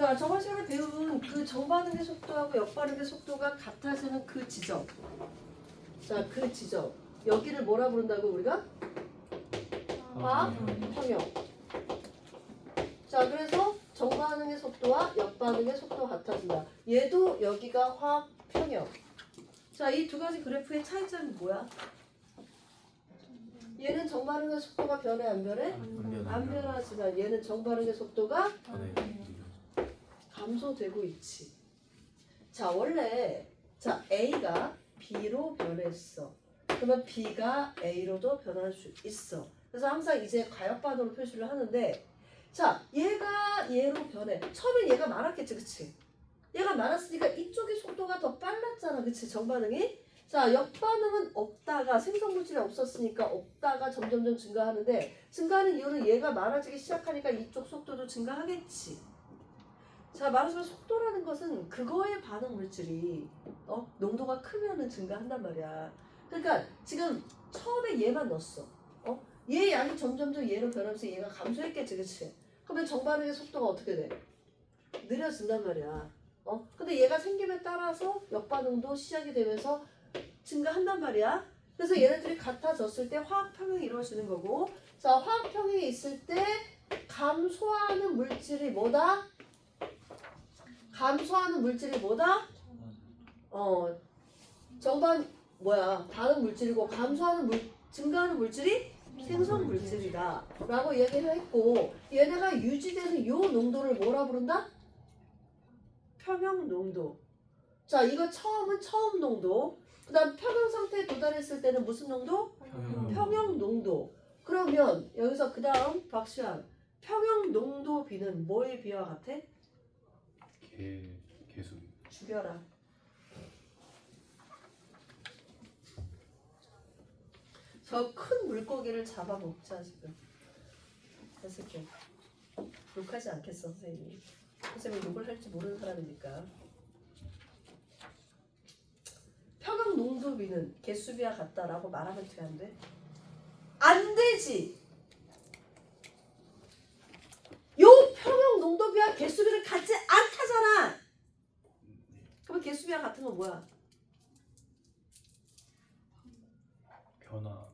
자, 저번 시간에 배운 그 정반응의 속도하고 역반응의 속도가 같아지는 그 지점. 자, 그 지점. 여기를 뭐라 부른다고 우리가? 화학 평형. 자, 그래서 정반응의 속도와 역반응의 속도가 같아진다. 얘도 여기가 화학 평형. 자, 이 두 가지 그래프의 차이점이 뭐야? 얘는 정반응의 속도가 변해 안 변해? 안 변하지만 얘는 정반응의 속도가 감소되고 있지. 자, 원래 자 A가 B로 변했어. 그러면 B가 A로도 변할 수 있어. 그래서 항상 이제 가역반으로 표시를 하는데, 자, 얘가 얘로 변해. 처음엔 얘가 많았겠지, 그치? 얘가 많았으니까 이쪽의 속도가 더 빨랐잖아, 그치? 정반응이. 자, 역반응은 없다가 생성물질이 없었으니까 없다가 점점점 증가하는데, 증가하는 이유는 얘가 많아지기 시작하니까 이쪽 속도도 증가하겠지. 자, 말하자면 속도라는 것은 그거에 반응 물질이 농도가 크면은 증가한단 말이야. 그러니까 지금 처음에 얘만 넣었어. 얘 양이 점점점 얘로 변하면서 얘가 감소했겠지, 그치? 그러면 정반응의 속도가 어떻게 돼? 느려진단 말이야. 근데 얘가 생김에 따라서 역반응도 시작이 되면서 증가한단 말이야. 그래서 얘네들이 같아졌을 때 화학평형이 이루어지는 거고, 자, 화학평형이 있을 때 감소하는 물질이 뭐다? 감소하는 물질이 뭐다? 반응 물질이고, 증가하는 물질이 생성 물질이다 라고 얘기를 했고, 얘네가 유지되는 요 농도를 뭐라 부른다? 평형 농도. 자, 이거 처음은 처음 농도, 그 다음 평형 상태에 도달했을 때는 무슨 농도? 평형 농도. 그러면 여기서 그 다음 박시환, 평형 농도 B는 뭐에 비와 같아? 개수. 죽여라. 저 큰 물고기를 잡아먹자 지금. 했을게. 욕하지 않겠어 선생님이. 선생님이 욕을 할지 모르는 사람이니까. 평형 농도비는 개수비와 같다라고 말하면 돼, 안 돼? 안 되지. 요 평형 농도비와 개수비를 같지 않다잖아. 그러면 개수비와 같은 건 뭐야? 변화.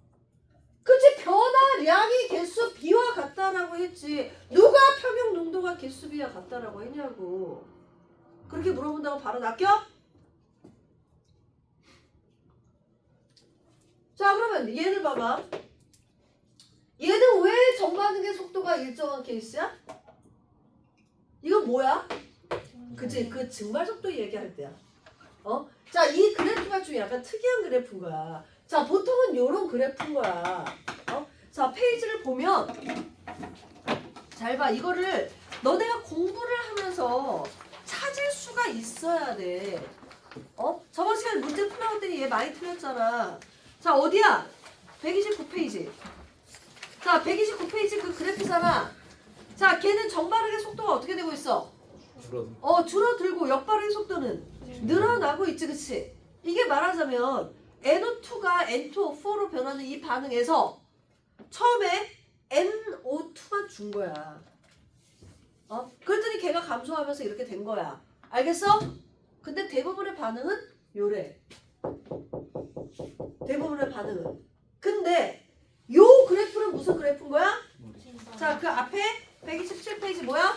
그치, 변화량이 개수 B와 같다라고 했지. 누가 평형 농도가 개수 B와 같다라고 했냐고. 그렇게 물어본다고 바로 낚여? 자, 그러면 얘를 봐봐. 얘는 왜 정반응의 속도가 일정한 케이스야? 이건 뭐야? 그치, 그 증발 속도 얘기할 때야. 자, 이 그래프가 좀 약간 특이한 그래프인 거야. 자, 보통은 요런 그래프인 거야. 자, 페이지를 보면 잘 봐. 이거를 너네가 공부를 하면서 찾을 수가 있어야 돼. 저번 시간에 문제 풀어봤더니 얘 많이 틀렸잖아. 자, 어디야? 129페이지. 자, 129페이지 그 그래프잖아. 자, 걔는 정반응의 속도가 어떻게 되고 있어? 줄어들고 역반응의 속도는 늘어나고 있지, 그치? 이게 말하자면 NO2가 N2O4로 변하는 이 반응에서 처음에 NO2만 준 거야. 그랬더니 걔가 감소하면서 이렇게 된 거야. 알겠어? 근데 대부분의 반응은 요래. 대부분의 반응은. 근데 요 그래프는 무슨 그래프인 거야? 자, 그 앞에 127페이지 뭐야?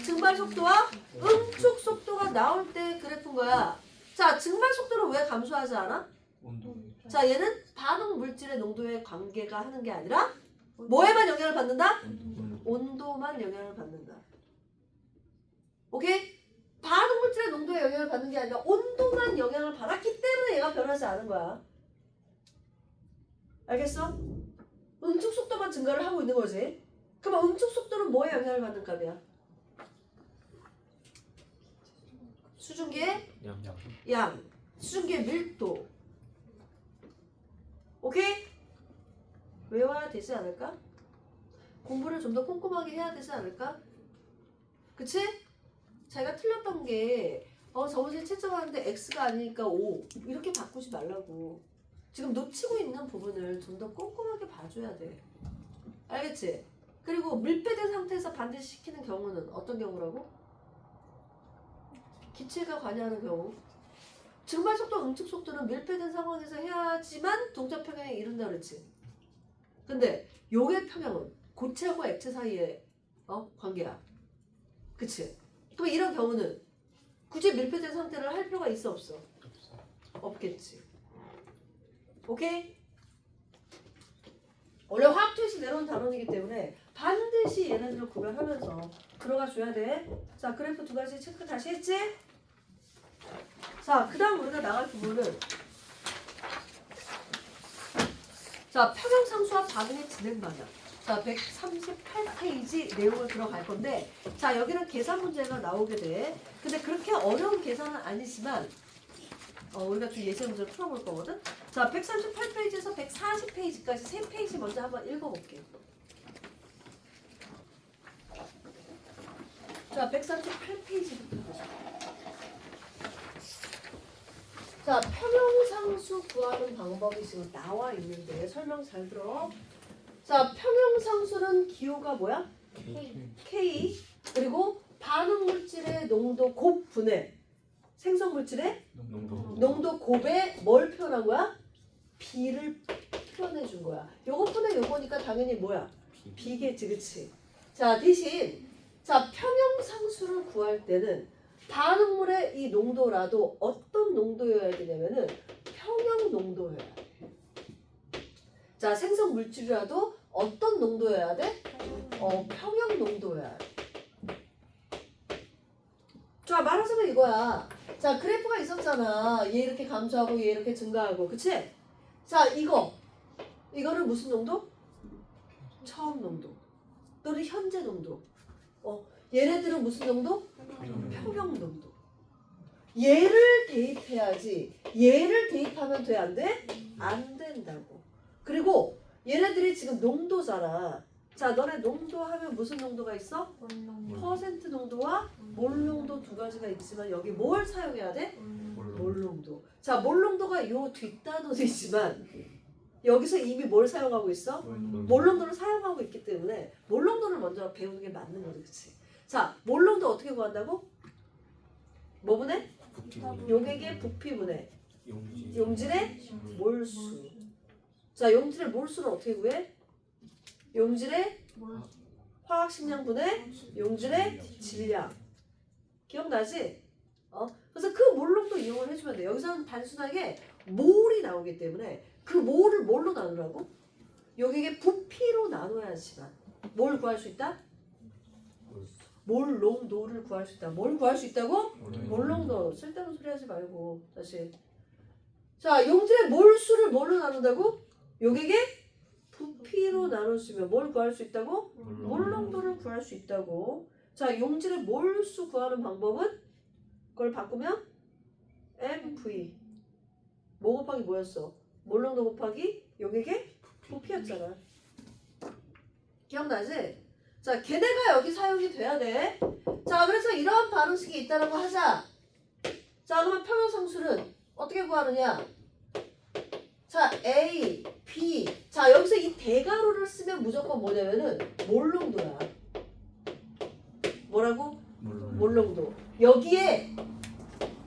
증발 속도와 응축 속도가 나올 때 그래프인 거야. 자, 증발 속도는 왜 감소하지 않아? 온도. 자, 얘는 반응 물질의 농도에 관계가 하는 게 아니라 뭐에만 영향을 받는다? 온도만 영향을 받는다. 오케이? 반응 물질의 농도에 영향을 받는 게 아니라 온도만 영향을 받았기 때문에 얘가 변하지 않은 거야. 알겠어? 응축 속도만 증가를 하고 있는 거지. 그럼 응축 속도는 뭐에 영향을 받는 값이야? 수증기의 양, 수증기의 밀도. 오케이? 외워야 되지 않을까? 공부를 좀 더 꼼꼼하게 해야 되지 않을까? 그치? 자기가 틀렸던 게 저번에 채점하는데 X가 아니니까 O 이렇게 바꾸지 말라고. 지금 놓치고 있는 부분을 좀 더 꼼꼼하게 봐줘야 돼. 알겠지? 그리고 밀폐된 상태에서 반드시 시키는 경우는 어떤 경우라고? 기체가 관여하는 경우. 증발속도, 응축속도는 밀폐된 상황에서 해야지만 동작 평형에 이른다 그랬지. 근데 요게 평형은 고체하고 액체 사이의 관계야. 그치? 그럼 이런 경우는 굳이 밀폐된 상태를 할 필요가 있어 없어? 없겠지. 오케이? 원래 화학투에서 내려온 단원이기 때문에 반드시 얘네들을 구별하면서 들어가 줘야 돼. 자, 그래프 두 가지 체크 다시 했지? 자, 그 다음 우리가 나갈 부분은 자, 평형상수와 반응의 진행 방향. 자, 138페이지 내용을 들어갈 건데 자, 여기는 계산 문제가 나오게 돼. 근데 그렇게 어려운 계산은 아니지만 우리가 좀 예제 문제를 풀어볼 거거든. 자, 138페이지에서 140페이지까지 3페이지 먼저 한번 읽어볼게요. 자, 138페이지부터 보자. 자, 평형상수 구하는 방법이 지금 나와 있는데 설명 잘 들어. 자, 평형상수는 기호가 뭐야? K. 그리고 반응물질의 농도 곱분의 생성물질의 농도 곱에 뭘 표현한 거야? B를 표현해 준 거야. 요거 분의 요거니까 당연히 뭐야? B겠지, 그치? 자, 대신 자, 평형상수를 구할 때는 반응물의 이 농도라도 어떤 농도여야 되냐면은 평형 농도여야 돼. 자, 생성 물질이라도 어떤 농도여야 돼? 평형 농도여야 돼. 자, 말하자면 이거야. 자, 그래프가 있었잖아. 얘 이렇게 감소하고 얘 이렇게 증가하고, 그치? 자, 이거는 무슨 농도? 처음 농도 또는 현재 농도. 얘네들은 무슨 농도? 평형 농도. 얘를 대입해야지. 얘를 대입하면 돼, 안 돼? 안 된다고. 그리고 얘네들이 지금 농도잖아. 자, 너네 농도 하면 무슨 농도가 있어? 퍼센트 농도와 몰 농도 두 가지가 있지만 여기 뭘 사용해야 돼? 몰 농도. 자, 몰 농도가 요 뒷단원이지만 여기서 이미 뭘 사용하고 있어? 몰 농도를 사용하고 있기 때문에 몰 농도를 먼저 배우는 게 맞는 거지, 그치? 자, 몰 농도 어떻게 구한다고? 뭐분의? 용액의 부피분의 용질의 몰수. 자, 용질의 몰수는 어떻게 구해? 용질의 화학식량분의 용질의 질량. 기억나지? 그래서 그 몰농도 이용을 해주면 돼. 여기서는 단순하게 몰이 나오기 때문에 그 몰을 뭘로 나누라고? 여기에 부피로 나눠야지만 뭘 구할 수 있다? 몰 농도를 구할 수 있다. 뭘 구할 수 있다고? 몰 농도. 쓸데없는 소리 하지 말고 다시. 자, 용질의 몰수를 뭘로 나눈다고? 여기에 부피로 나눠주면 뭘 구할 수 있다고? 몰 농도를 구할 수 있다고. 자, 용질의 몰수 구하는 방법은 그걸 바꾸면 MV. 뭐 곱하기 뭐였어? 몰 농도 곱하기 여기에 부피였잖아. 기억나지? 자, 걔네가 여기 사용이 돼야 돼. 자, 그래서 이런 반응식이 있다라고 하자. 자, 그러면 평형상수는 어떻게 구하느냐? 자, A, B. 자, 여기서 이 대괄호를 쓰면 무조건 뭐냐면은 몰농도야. 뭐라고? 몰농도. 여기에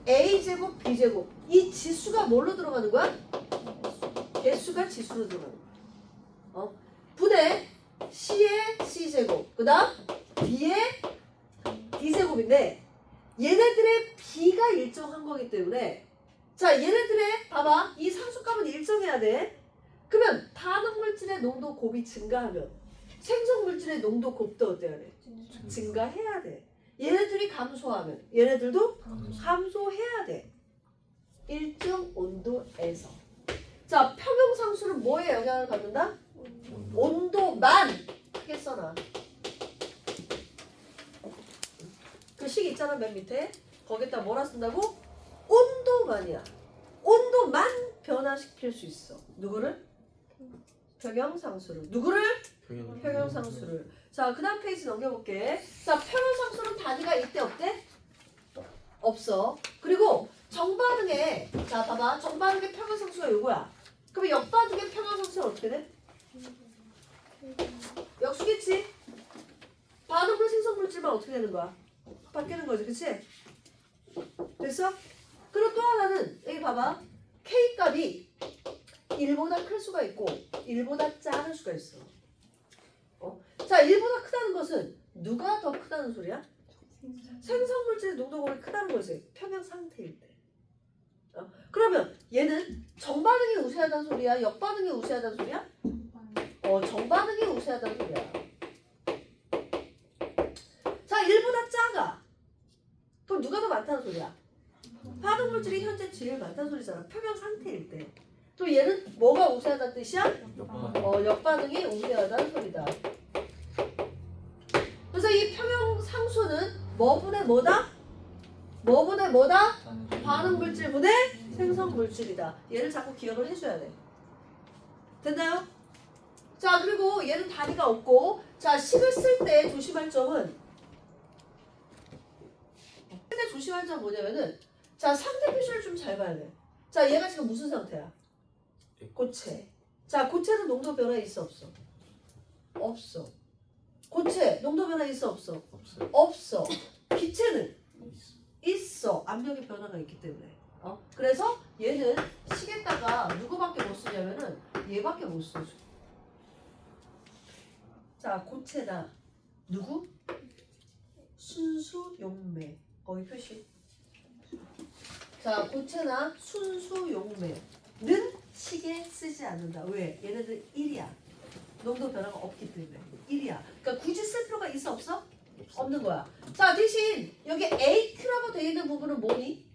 A제곱, B제곱. 이 지수가 뭘로 들어가는 거야? 개수가 지수로 들어가는 거야. 분의 C의 C제곱. 그 다음 B의 D제곱인데 얘네들의 B가 일정한 거기 때문에 자, 얘네들의 봐봐. 이 상수값은 일정해야 돼. 그러면 반응물질의 농도 곱이 증가하면 생성물질의 농도 곱도 어때야 돼? 증가해야 돼. 얘네들이 감소하면 얘네들도 감소해야 돼. 일정 온도에서. 자, 평형상수는 뭐에 영향을 받는다? 온도만. 크게 써놔. 그 식 있잖아, 맨 밑에. 거기다 뭐라 쓴다고? 온도만이야. 온도만 변화시킬 수 있어. 누구를? 평형상수를. 누구를? 평형상수를. 자, 그 다음 페이지 넘겨볼게. 자, 평형상수는 단위가 있대 없대? 없어. 그리고 정반응에 자, 봐봐. 정반응의 평형상수가 요거야. 그럼 역반응의 평형상수는 어떻게 돼? 역수겠지? 반응물 생성물질만 어떻게 되는 거야? 바뀌는 거지, 그치? 됐어? 그리고 또 하나는 여기 봐봐. K 값이 1보다 클 수가 있고 1보다 작을 수가 있어. 자, 1보다 크다는 것은 누가 더 크다는 소리야? 생성물질의 농도가 크다는 거지. 평형 상태일 때. 그러면 얘는 정반응이 우세하다는 소리야? 역반응이 우세하다는 소리야? 정반응이 우세하다는 소리야. 자, 1보다 작아. 그럼 누가 더 많다는 소리야? 반응물질이 현재 제일 많다는 소리잖아. 평형 상태일 때. 또 얘는 뭐가 우세하다는 뜻이야? 역반응이 우세하다는 소리다. 그래서 이 평형 상수는 뭐분의 뭐다? 뭐분의 뭐다? 반응물질 분의 생성물질이다. 얘를 자꾸 기억을 해줘야 돼. 됐나요? 자, 그리고 얘는 단위가 없고, 자, 식을 쓸 때 조심할 점은, 쓸 때 조심할 점은 뭐냐면은, 자, 상대 표시를 좀 잘 봐야 돼. 자, 얘가 지금 무슨 상태야? 고체. 자, 고체는 농도 변화 있어 없어? 없어. 고체 농도 변화 있어 없어? 없어요. 없어. 기체는 있어. 압력의 변화가 있기 때문에. 그래서 얘는 식에다가 누구밖에 못 쓰냐면은 얘밖에 못 쓰죠. 자, 고체나 누구? 순수 용매. 거기 표시. 자, 고체나 순수 용매는 식에 쓰지 않는다. 왜? 얘네들 1이야. 농도 변화가 없기 때문에 1이야. 그러니까 굳이 쓸 필요가 있어 없어? 없는 거야. 자, 대신 여기 AQ라고 되어 있는 부분은 뭐니?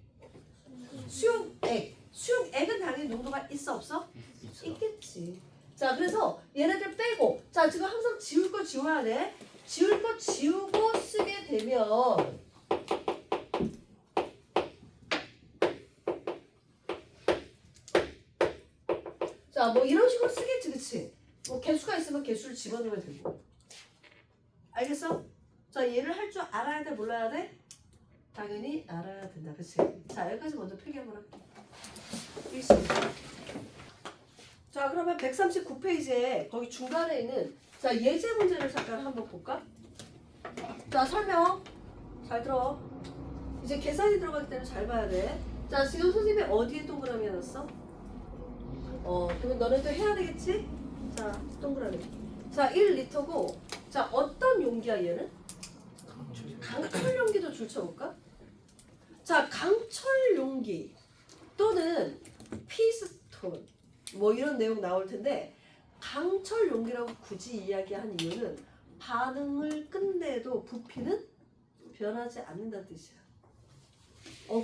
수용액. 수용액은 당연히 농도가 있어 없어? 있어요. 있겠지. 자, 그래서 얘네들 빼고, 자, 지금 항상 지울 거 지워야 돼. 지울 거 지우고 쓰게 되면 자, 뭐 이런 식으로 쓰겠지, 그치? 뭐 개수가 있으면 개수를 집어넣으면 되고. 알겠어? 자, 얘를 할 줄 알아야 돼, 몰라야 돼? 당연히 알아야 된다, 그치? 자, 여기까지 먼저 필기 한번 할게. 필수. 자, 그러면 139페이지에 거기 중간에 있는 자, 예제 문제를 잠깐 한번 볼까? 자, 설명 잘 들어. 이제 계산이 들어가기 때문에 잘 봐야 돼. 자, 지금 선생님이 어디에 동그라미 해놨어? 그러면 너네도 해야 되겠지? 자, 동그라미. 자, 1리터고, 자, 어떤 용기야 얘는? 강철 용기도 줄쳐볼까? 자, 강철 용기 또는 피스톤 뭐 이런 내용 나올 텐데 강철 용기라고 굳이 이야기한 이유는 반응을 끝내도 부피는 변하지 않는다는 뜻이야.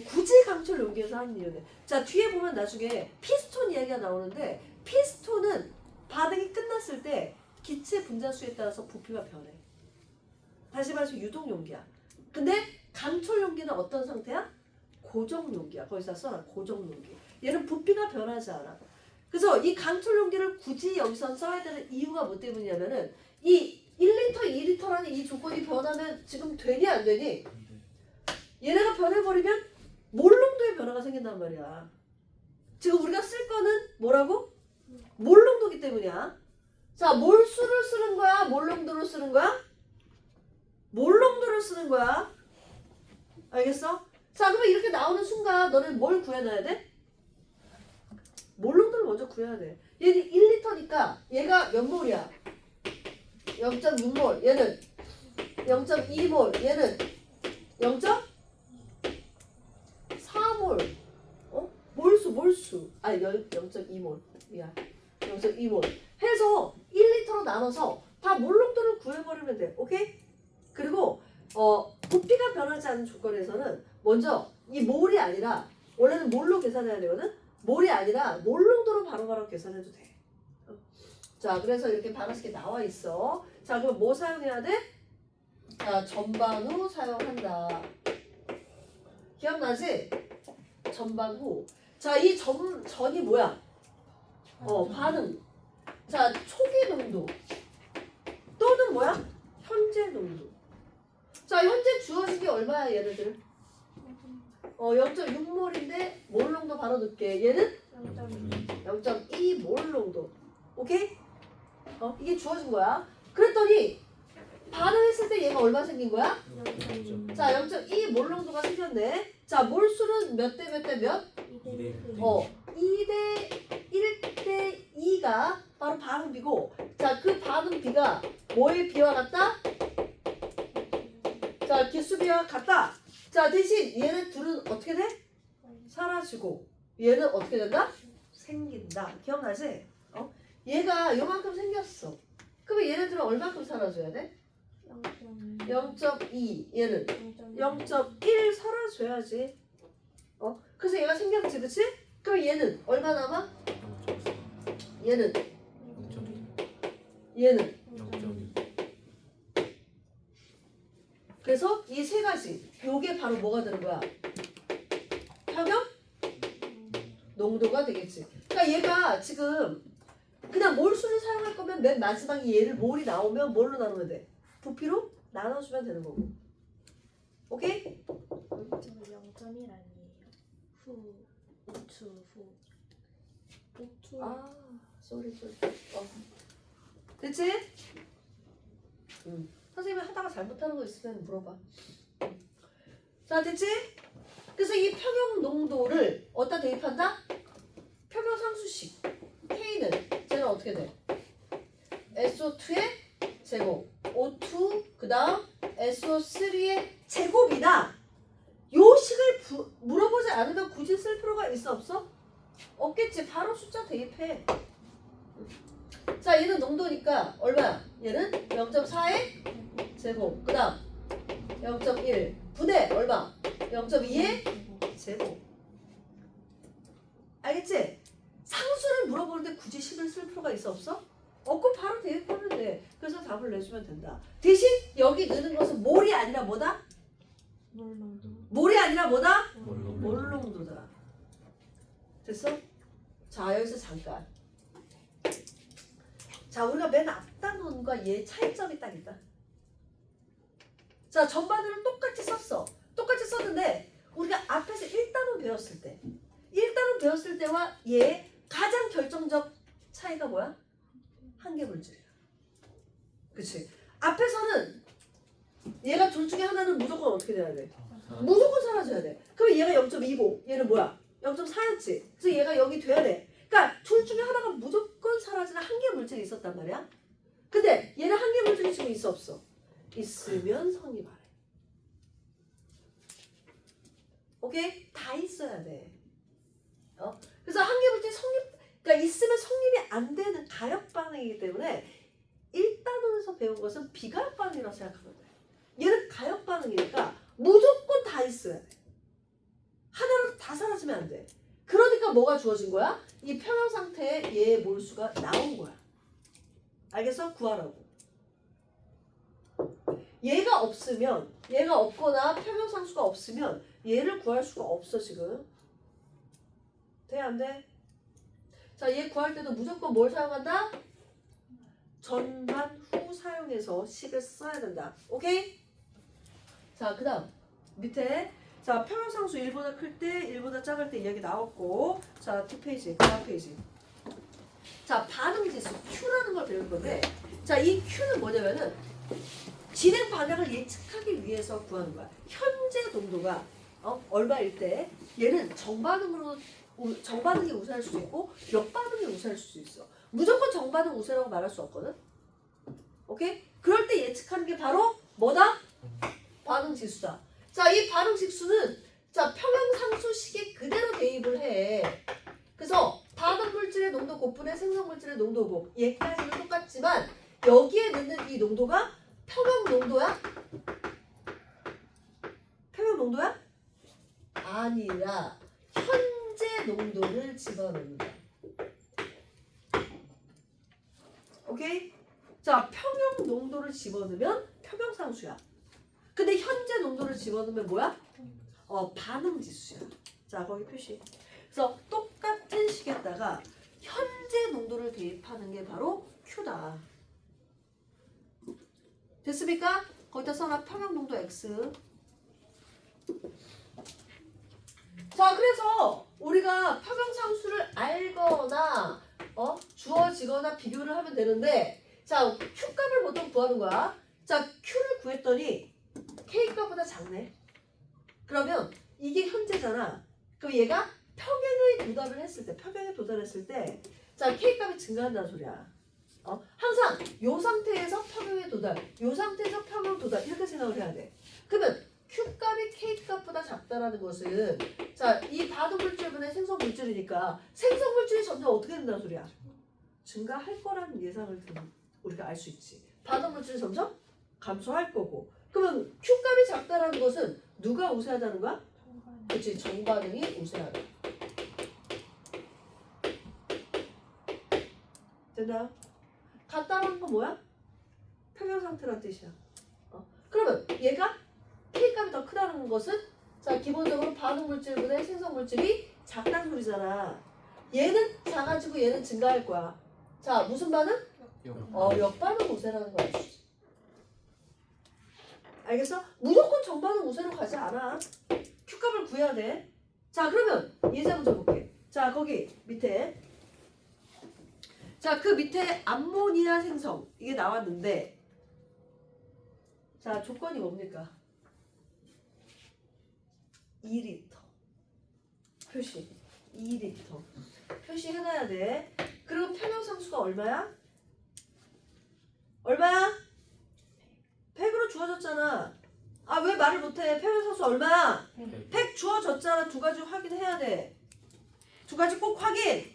굳이 강철 용기에서 하는 이유는 자, 뒤에 보면 나중에 피스톤 이야기가 나오는데 피스톤은 반응이 끝났을 때 기체 분자수에 따라서 부피가 변해. 다시 말해서 유동 용기야. 근데 강철 용기는 어떤 상태야? 고정 용기야. 거기서 써라. 고정 용기. 얘는 부피가 변하지 않아. 그래서 이 강철 용기를 굳이 여기서 써야 되는 이유가 뭐 때문이냐면은 이 1리터, 2리터라는 이 조건이 변하면 지금 되니 안 되니? 얘네가 변해버리면 몰농도의 변화가 생긴단 말이야. 지금 우리가 쓸 거는 뭐라고? 몰농도기 때문이야. 자, 몰수를 쓰는 거야? 몰농도를 쓰는 거야? 몰농도를 쓰는 거야. 알겠어? 자, 그러면 이렇게 나오는 순간 너는 뭘 구해놔야 돼? 몰농도를 먼저 구해야 돼. 얘는 1리터니까 얘가 몇 몰이야? 0.6몰. 얘는 0.2몰. 얘는 0.4몰. 몰수. 아니, 0.2몰. 야, 0.2몰. 해서 1리터로 나눠서 다 몰농도를 구해버리면 돼. 오케이? 그리고 부피가 변하지 않는 조건에서는 먼저 이 몰이 아니라 원래는 몰로 계산해야 되거든? 몰이 아니라 몰농도로 바로바로 계산해도 돼. 자, 그래서 이렇게 바로씩 나와 있어. 자, 그럼 뭐 사용해야 돼? 자, 전반후 사용한다. 기억나지? 전반후. 자, 이 전이 뭐야? 반응. 자, 초기 농도. 또는 뭐야? 현재 농도. 자, 현재 주어진 게 얼마야, 얘네들? 0.6몰인데 몰 농도 바로 넣을게. 얘는 0.2몰 농도. 오케이? 이게 주어진 거야. 그랬더니 반응했을 때 얘가 얼마 생긴 거야? 0.2. 자, 0.2 몰농도가 생겼네. 자, 몰수는 몇 대 몇 대 몇? 2대 1대 2가 바로 반응 비고, 자, 그 반응 비가 뭐의 비와 같다? 자, 기수 비와 같다. 자, 대신 얘네 둘은 어떻게 돼? 사라지고, 얘는 어떻게 된다? 생긴다. 기억나지? 얘가 요만큼 생겼어. 그러면 얘네들은 얼마큼 사라져야 돼? 0.2. 얘는 0.1 사라져야지. 그래서 얘가 생겼지, 그치? 그럼 얘는 얼마 남아? 얘는 0.2. 그래서 이 세 가지, 요게 바로 뭐가 되는 거야? 평형 농도가 되겠지. 그러니까 얘가 지금 그냥 몰수를 사용할 거면 맨 마지막에 얘를 몰이 나오면 뭘로 나누면 돼? 부피로 나눠주면 되는 거고. 오케이? 저 0.1 아니에요. 후. 우추 후. 우추. 아, 쏘리. 됐지? 선생님이 하다가 잘못하는 거 있으면 물어봐. 자, 됐지? 그래서 이 평형 농도를 어디다 대입한다? 평형 상수식 K는 쟤는 어떻게 돼? SO2의 제곱, O2 그 다음 SO3의 제곱이다. 요 식을 물어보지 않으면 굳이 쓸 필요가 있어 없어? 없겠지. 바로 숫자 대입해. 자, 얘는 농도니까 얼마야? 얘는 0.4의 제곱, 그 다음 0.1 분의 얼마? 0.2의 제곱. 알겠지? 상수를 물어보는데 굳이 식을 쓸 필요가 있어 없어? 없고 바로 대입하면 돼. 그래서 답을 내주면 된다. 대신 여기 넣는 것은 몰이 아니라 뭐다? 몰농도. 몰이 아니라 뭐다? 몰농도. 몰농도다. 됐어? 자, 여기서 잠깐. 자, 우리가 맨 앞단원과 얘 차이점이 딱 있다. 자, 전반을 똑같이 썼어. 똑같이 썼는데 우리가 앞에서 1단원 배웠을 때 1단원 배웠을 때와 얘 가장 결정적 차이가 뭐야? 한계 물질이야. 그치? 앞에서는 얘가 둘 중에 하나는 무조건 어떻게 돼야 돼? 무조건 사라져야 돼. 그럼 얘가 0.2고 얘는 뭐야? 0.4였지. 그래서 얘가 여기 돼야 돼. 그러니까 둘 중에 하나가 무조건 사라지는 한계 물질이 있었단 말이야. 근데 얘는 한계 물질이 지금 있어 없어? 있으면 성립하래. 오케이? 다 있어야 돼. 그래서 한계 물질 그러니까 있으면 성립이 안 되는 가역 반응이기 때문에 1단원에서 배운 것은 비가역 반응이라고 생각하면 돼. 얘는 가역 반응이니까 무조건 다 있어야 돼. 하나로 다 사라지면 안 돼. 그러니까 뭐가 주어진 거야? 이 평형 상태에 얘의 몰수가 나온 거야. 알겠어? 구하라고. 얘가 없으면, 얘가 없거나 평형 상수가 없으면 얘를 구할 수가 없어 지금. 돼? 안 돼? 자, 얘 구할 때도 무조건 뭘 사용한다? 전반 후 사용해서 식을 써야 된다. 오케이? 자, 그 다음 밑에 자, 평형상수 1보다 클 때, 1보다 작을 때 이야기 나왔고, 자, 뒷페이지, 다음 페이지. 자, 반응지수 Q라는 걸 배울 건데, 자, 이 Q는 뭐냐면은 진행 방향을 예측하기 위해서 구하는 거야. 현재 농도가 얼마일 때 얘는 정반응이 우세할 수도 있고 역반응이 우세할 수도 있어. 무조건 정반응 우세라고 말할 수 없거든. 오케이? 그럴 때 예측하는 게 바로 뭐다? 반응지수다. 자, 이 반응지수는 자, 평형상수식에 그대로 대입을 해. 그래서 반응물질의 농도 곱분의 생성물질의 농도 곱. 얘까지는 똑같지만 여기에 넣는 이 농도가 평형 농도야? 평형 농도야? 아니라 현재 농도를 집어넣는다. 오케이? 자, 평형 농도를 집어넣으면 평형상수야. 근데 현재 농도를 집어넣으면 뭐야? 반응지수야. 자, 거기 표시. 그래서 똑같은 식에다가 현재 농도를 대입하는 게 바로 Q다. 됐습니까? 거기다 써놔. 평형 농도 X. 자, 그래서 우리가 평형상수를 알거나 주어지거나 비교를 하면 되는데, 자, Q값을 보통 구하는 거야. 자, Q를 구했더니 K값보다 작네. 그러면 이게 현재잖아. 그럼 얘가 평행의 도달을 했을 때, 평행에 도달했을 때, 자, K값이 증가한다는 소리야. 항상 요 상태에서 평행에 도달, 요 상태에서 평행 도달 이렇게 생각을 해야 돼. 그러면 Q값이 K값보다 작다라는 것은 자, 이 바둑 물질분의 생성 물질이니까 생성 물질이 점점 어떻게 된다는 소리야? 증가할 거라는 예상을 우리가 알 수 있지. 바둑 물질이 점점 감소할 거고. 그러면 Q값이 작다라는 것은 누가 우세하다는 거야? 그렇지, 정반응이 우세하다. 됐나? 같다라는 건 뭐야? 평형 상태란 뜻이야. 그러면 얘가 K값이 더 크다는 것은 자, 기본적으로 반응 물질분의 생성 물질이 작다는 소리잖아. 얘는 작아지고 얘는 증가할 거야. 자, 무슨 반응? 역반응 우세라는 거 알수 있어. 알겠어? 무조건 정반응 우세로 가지 않아. Q값을 구해야 돼. 자, 그러면 예제 문제 볼게. 자, 거기 밑에 자, 그 밑에 암모니아 생성 이게 나왔는데 자, 조건이 뭡니까? 2리터 표시 2리터 표시해놔야 돼. 그리고 평형상수가 얼마야? 얼마야? 100으로 주어졌잖아. 아, 왜 말을 못해? 평형상수 얼마야? 100 주어졌잖아. 두 가지 확인해야 돼. 두 가지 꼭 확인.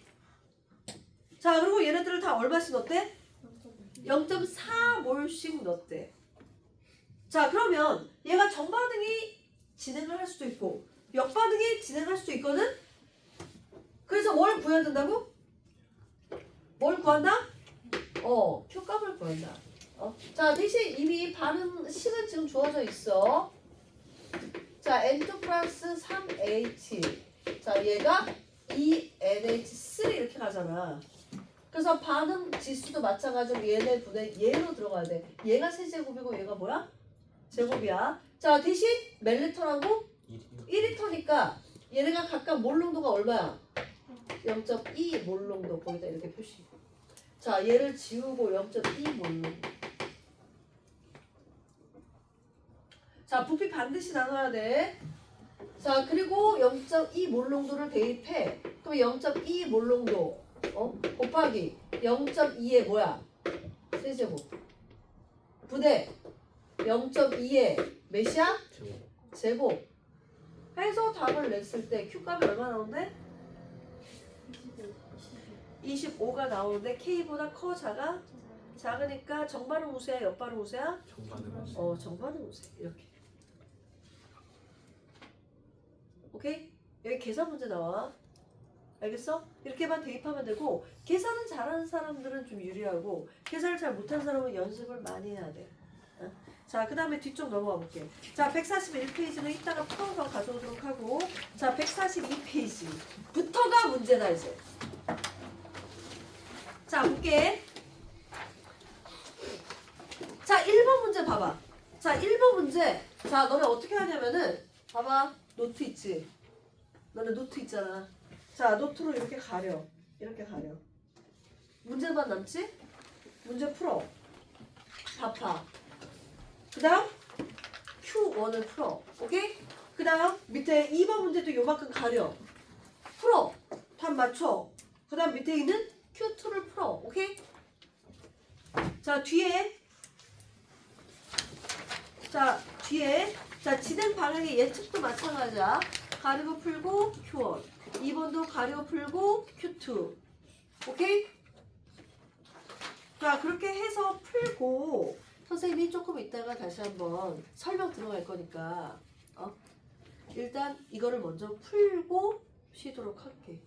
자, 그리고 얘네들을 다 얼마씩 넣었대? 0.4몰씩 넣었대. 자, 그러면 얘가 정반응이 진행을 할 수도 있고 역반응이 진행할 수도 있거든? 그래서 뭘 구해야 된다고? 뭘 구한다? Q값을 구한다. 자, 대신 이미 반응식은 지금 주어져 있어. 자, N2 플러스 3H. 자, 얘가 2NH3 이렇게 가잖아. 그래서 반응 지수도 마찬가지로 얘네 분의 얘로 들어가야 돼. 얘가 세제곱이고 얘가 뭐야? 제곱이야. 자, 대신 몇 리터라고? 1리터니까 얘네가 각각 몰농도가 얼마야? 0.2 몰농도. 거기다 이렇게 표시. 자, 얘를 지우고 0.2 몰농도. 자, 부피 반드시 나눠야 돼. 자, 그리고 0.2 몰농도를 대입해. 그럼 0.2 몰농도 곱하기 0.2에 뭐야? 세제곱. 부대 0.2에 몇이야? 제곱. 해서 답을 냈을 때 Q값이 얼마 나오는데? 25가 나오는데 K보다 커 작아? 작으니까 정반응 우세야 역반응 우세야? 정반응 우세. 정반응 우세. 이렇게. 오케이? 여기 계산 문제 나와. 알겠어? 이렇게만 대입하면 되고 계산을 잘하는 사람들은 좀 유리하고 계산을 잘 못하는 사람은 연습을 많이 해야 돼. 자, 그 다음에 뒤쪽 넘어가 볼게. 자, 141페이지는 이따가 풀어서 가져오도록 하고 자, 142페이지부터가 문제다 이제. 자, 볼게. 자, 1번 문제 봐봐. 자, 1번 문제. 자, 너네 어떻게 하냐면은 봐봐. 노트 있지? 너네 노트 있잖아. 자, 노트로 이렇게 가려. 이렇게 가려. 문제만 남지? 문제 풀어. 답하. 그 다음 Q1을 풀어. 오케이? 그 다음 밑에 2번 문제도 요만큼 가려. 풀어. 답 맞춰. 그 다음 밑에 있는 Q2를 풀어. 오케이? 자, 뒤에 자, 진행 방향의 예측도 마찬가지야. 가리고 풀고 Q1. 2번도 가리고 풀고 Q2. 오케이? 자, 그렇게 해서 풀고 선생님이 조금 이따가 다시 한번 설명 들어갈 거니까 일단 이거를 먼저 풀고 쉬도록 할게.